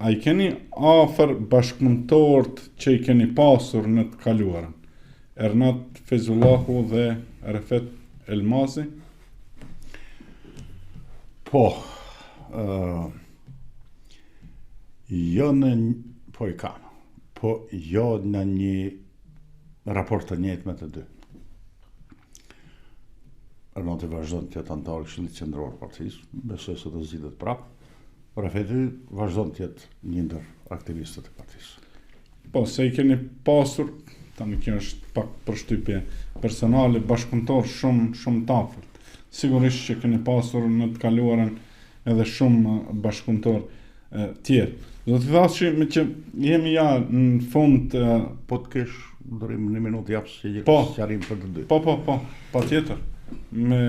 A I keni afër bashkëpunëtorët që I keni pasur në të kaluarën? Ernat Fezullahu dhe Refet Elmazi? Po, jo në po I kam, po jo në një raport të njëjtë me të dy. Ernati vazhdon të jetë antar I Këshillit Qendror të Partisë, besoj se do zgjidhet prapë. Refeti vazhdon të jetë një ndër aktivistët e partisë. Po, se I keni pasur, tani kjo është pak përshtypje personale, bashkëpunëtor shumë të afërt. Sigurisht që keni pasur në të kaluarën edhe shumë bashkëpunëtor tjerë. Do të thashë që jemi ja në fund po të kesh durim një minutë japës që sqarim për të dy. Po, patjetër. Me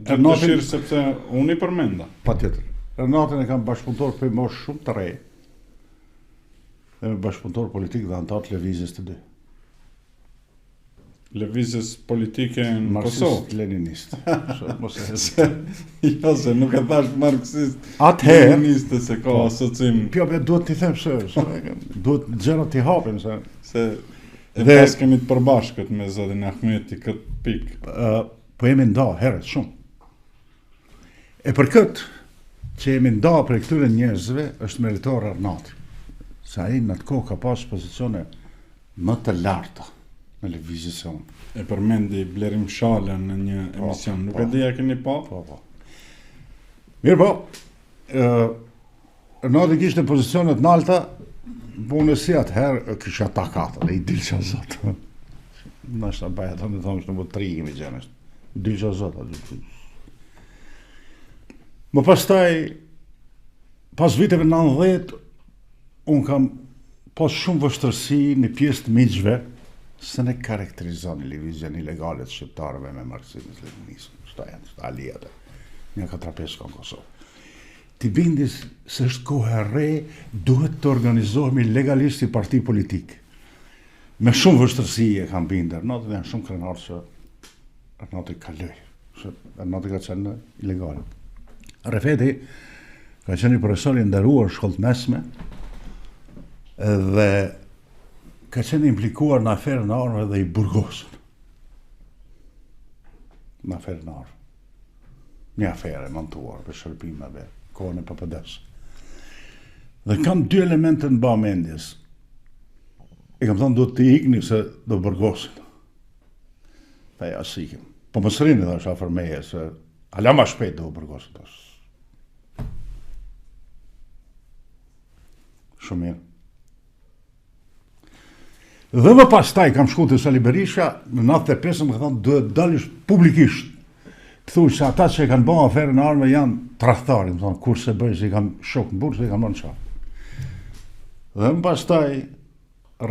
dëshirë sepse unë I përmenda. Patjetër. Ernatën e kam bashkëpunëtor për moshë shumë të re, dhe bashkëpunëtor politik dhe antar të lëvizjes të dy. Lëvizjes politike në Kosovë? Marksist-leninist. Jo, se nuk e thash marksist leniniste se ka asocim. Pjo, duhet t'i them se duhet gjërat t'i hapim se pas kemi të përbashkët me zotin Ahmeti këtë pikë. Po jemi nda herët shumë. E për këtë që jemi nda për këtyre njerëzve është meritor Ernati. Se ai në të kohë ka pas pozicione më të larta në lëvizjes e unë. E përmendi Blerim Shala në një emision, nuk e dija keni pa? Po. Mirë po, Ernati kishte pozicionet në alta, po unë si atëherë kisha takata, dhe I dilqa zotë. Nështë të baja të në thonë shtë në tri kemi gjenështë. Dilqa zotë. Më pastaj, pas viteve 90, unë kam pas shumë vështërsi në pjesë të miqve se ne karakterizon lëvizjen ilegale të shqiptarëve me marksizëm-leninisëm. Shta janë, shta alijet, një 4-5 ka në Kosovë. Ti bindis se është kohë e re, duhet të organizohemi legalisht I parti politik. Me shumë vështërsi e kam binder, Ernati dhe janë shumë krenar që Ernati kaloj, që Ernati ka qenë ilegal. Refeti ka qenë I profesor I nderuar shkollë mesme dhe ka qenë implikuar në aferën e armëve dhe I burgosën. Në aferën e armëve. Një aferë montuar për shërbimeve, kohën e PPD-s. Dhe kam dy elemente në bamendjes. I kam thënë do të ikni se do burgosin. Dhe ja sikim. Po më sërini dhe është afër meje se ala ma shpejt do burgosin. Shumë mirë. Dhe më pas taj kam shku të Sali Berisha, në 95 më ka thonë duhet dalish publikisht. Të thuj se ata që e kanë bërë aferën e armëve janë tradhtari, më thonë kur se bëjë se I kam shok në burë, se I kam bërë në qarë. Dhe më pas taj,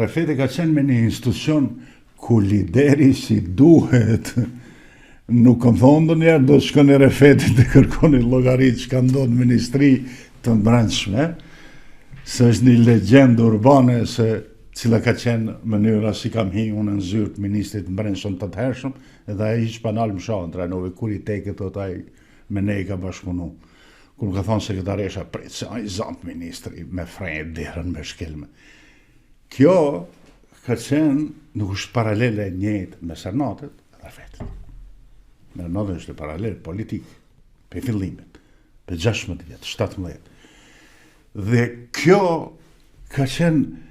Refeti ka qenë me një institucion ku lideri si duhet, nuk kam thonë do njerë do të shkoni Refeti të kërkoni llogarit që ka ndonë në ministri të brendshme, se është një legjendë urbane se cila ka qenë mënyra si kam hi unë në zyrë të ministrit në brendshëm të të hershëm, edhe ai hiç panal më shohën trajnove, kur I teket o taj me ne I ka bashkëpunu. Kur ka thonë sekretaresha, prit se ai zamt ministri me frejë derën me shkelme. Kjo ka qenë nuk është paralele njëjtë me Ernatit dhe Refetit. Me Ernatin është paralel politik, për fillimit, për 16 vjetë, 17. Dhe kjo ka qenë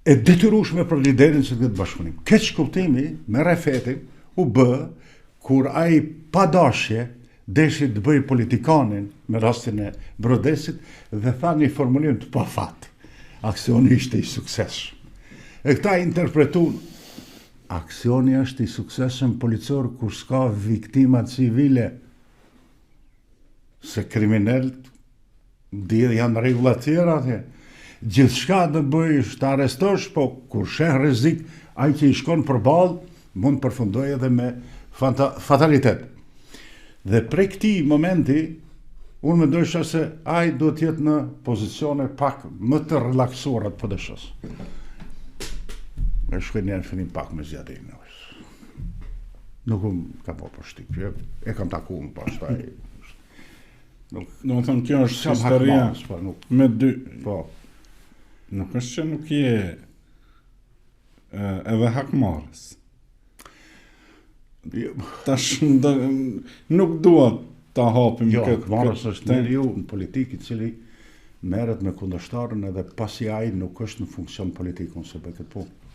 e detyrueshme për liderin që të këtë bashkëpunim. Keq kuptimi me Refetin u bë kur ai pa dashje deshi të bëj politikanin me rastin e Brodesit dhe tha një formulim të pafat. Aksioni ishte I suksesshëm. E këta interpretun aksioni është I suksesshëm policor kur s'ka viktima civile, se kriminalët janë rregulla të tjera atje. Gjithçka do bësh të arrestosh, po kur sheh rrezik, ai që I shkon përballë mund përfundojë edhe me fatalitet. Dhe prej këtij momenti unë mendojsha se ai duhet të jetë në pozicione pak më të relaksuara të PDSH-s. E shkoj në fillim pak me zgjatim. Nuk ka po përshtypje, e kam takuar pastaj. Do të thonë kjo është historia me dy. Po. Nuk është që nuk je edhe hakmarrës. Tash nuk dua ta hapim Jo, këtë. hakmarrës është njeriu në politikë i cili merret me kundërshtarën edhe pasi ai nuk është në funksion politik, unë se bëj këtë punë.